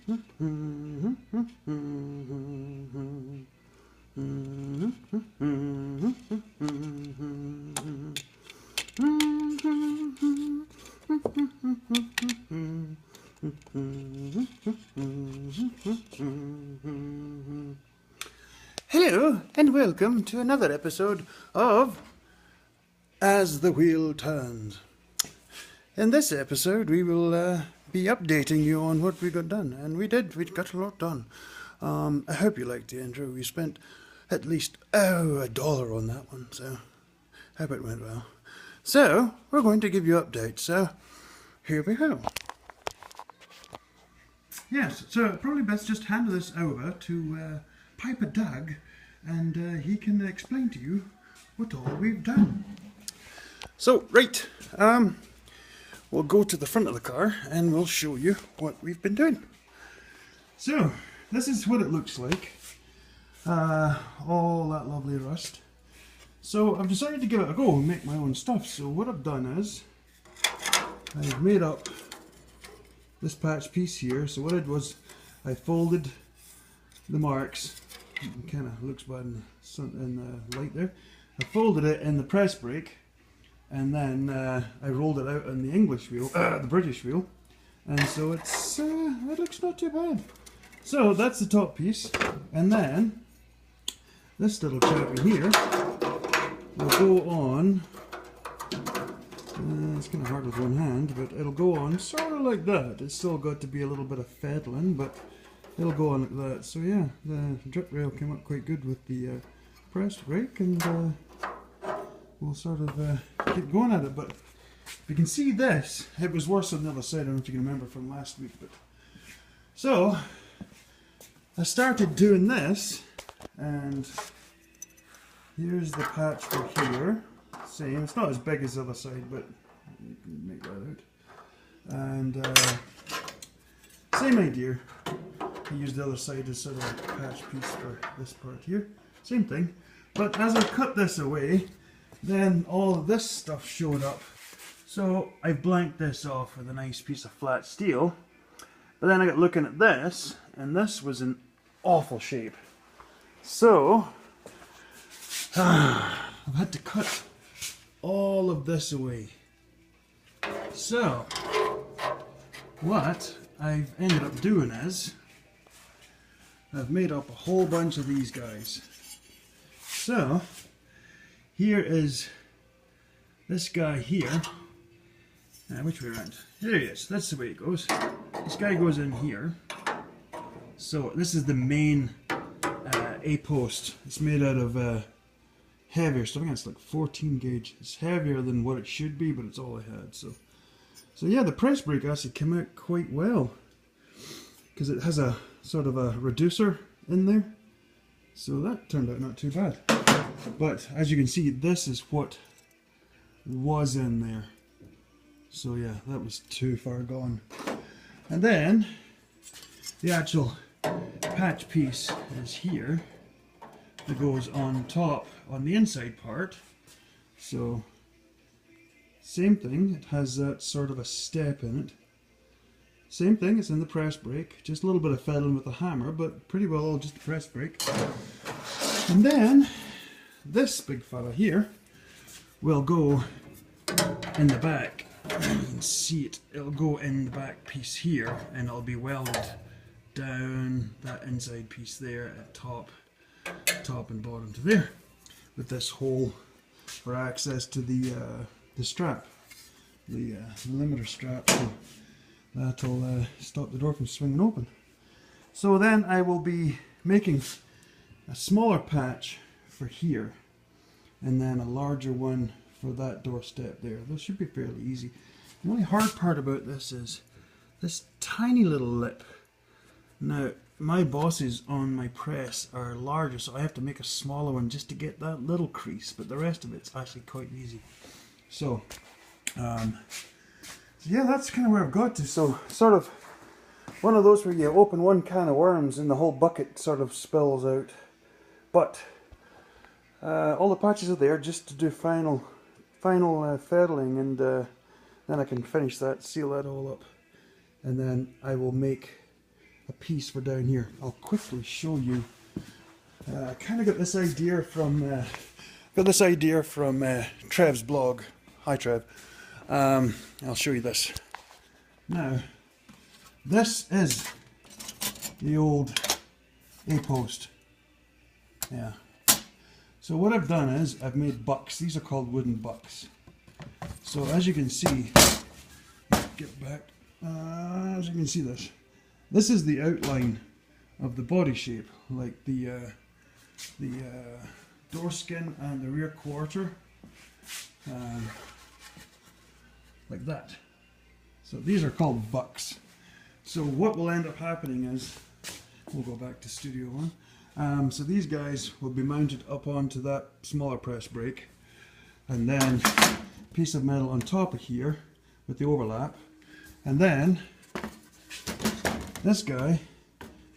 Hello and welcome to another episode of As the Wheel Turns. In this episode we will be updating you on what we got done, and we got a lot done. I hope you liked the intro. We spent at least $1 on that one, so I hope it went well. So we're going to give you updates, so here we go. Yes, so probably best just hand this over to Piper Doug, and he can explain to you what all we've done. So, right, we'll go to the front of the car and we'll show you what we've been doing. So, this is what it looks like. All that lovely rust. So, I've decided to give it a go and make my own stuff. So, what I've done is, I've made up this patch piece here. So, what I did was, I folded the marks. It kind of looks bad in the sun, in the light there. I folded it in the press brake, and then I rolled it out on the English wheel, the British wheel, and so it's it looks not too bad. So that's the top piece, and then this little chappy here will go on. It's kind of hard with one hand, but it'll go on sort of like that. It's still got to be a little bit of fiddling, but it'll go on like that. So yeah, the drip rail came up quite good with the press brake, and we'll sort of keep going at it. But if you can see this, it was worse on the other side. I don't know if you can remember from last week. But so I started doing this, and here's the patch for here. Same, it's not as big as the other side, but you can make that out. And same idea. I used the other side as sort of a patch piece for this part here. Same thing. But as I cut this away, then all of this stuff showed up. So I blanked this off with a nice piece of flat steel. But then I got looking at this, and this was in awful shape. So I've had to cut all of this away. So what I've ended up doing is I've made up a whole bunch of these guys. So here is this guy here. Which way around? There he is. That's the way it goes. This guy goes in here. So this is the main A post. It's made out of heavier stuff. I think it's like 14 gauge. It's heavier than what it should be, but it's all I had. So yeah, the press brake actually came out quite well, because it has a sort of a reducer in there. So that turned out not too bad. But as you can see, this is what was in there. So yeah, that was too far gone. And then the actual patch piece is here. That goes on top on the inside part. So same thing, it has that sort of a step in it. Same thing, it's in the press brake, just a little bit of fiddling with the hammer, but pretty well all just the press brake. And then this big fella here will go in the back. You can see it, it'll go in the back piece here, and it'll be welded down that inside piece there at top and bottom to there, with this hole for access to the strap, the limiter strap. So that'll stop the door from swinging open. So then I will be making a smaller patch for here, and then a larger one for that door step there. Those should be fairly easy. The only hard part about this is this tiny little lip. Now my bosses on my press are larger, so I have to make a smaller one just to get that little crease, but the rest of it's actually quite easy. So yeah, that's kind of where I've got to. So sort of one of those where you open one can of worms and the whole bucket sort of spills out. But all the patches are there just to do final fiddling, and then I can finish that, seal that all up, and then I will make a piece for down here. I'll quickly show you. I kind of got this idea from Trev's blog. Hi Trev. I'll show you this. Now, this is the old A-post. Yeah. So what I've done is I've made bucks. These are called wooden bucks. So as you can see, get back. As you can see this is the outline of the body shape, like the door skin and the rear quarter, like that. So these are called bucks. So what will end up happening is, we'll go back to Studio One. So these guys will be mounted up onto that smaller press brake, and then a piece of metal on top of here with the overlap, and then this guy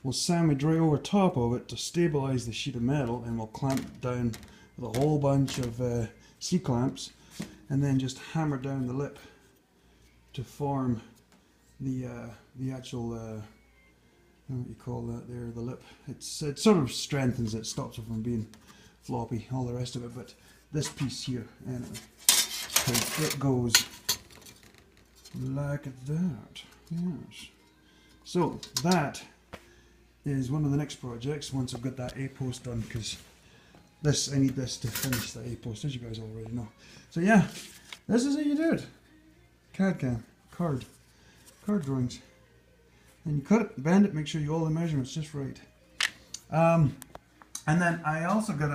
will sandwich right over top of it to stabilize the sheet of metal, and we'll clamp it down with a whole bunch of C-clamps, and then just hammer down the lip to form the actual what you call that there, the lip. It sort of strengthens it, stops it from being floppy, all the rest of it. But this piece here, anyway, it goes like that. Yes. So that is one of the next projects once I've got that A-post done, because I need this to finish the A-post, as you guys already know. So yeah, this is how you do it. CAD card drawings. And you cut it, bend it, make sure you all the measurements just right. And then I also got a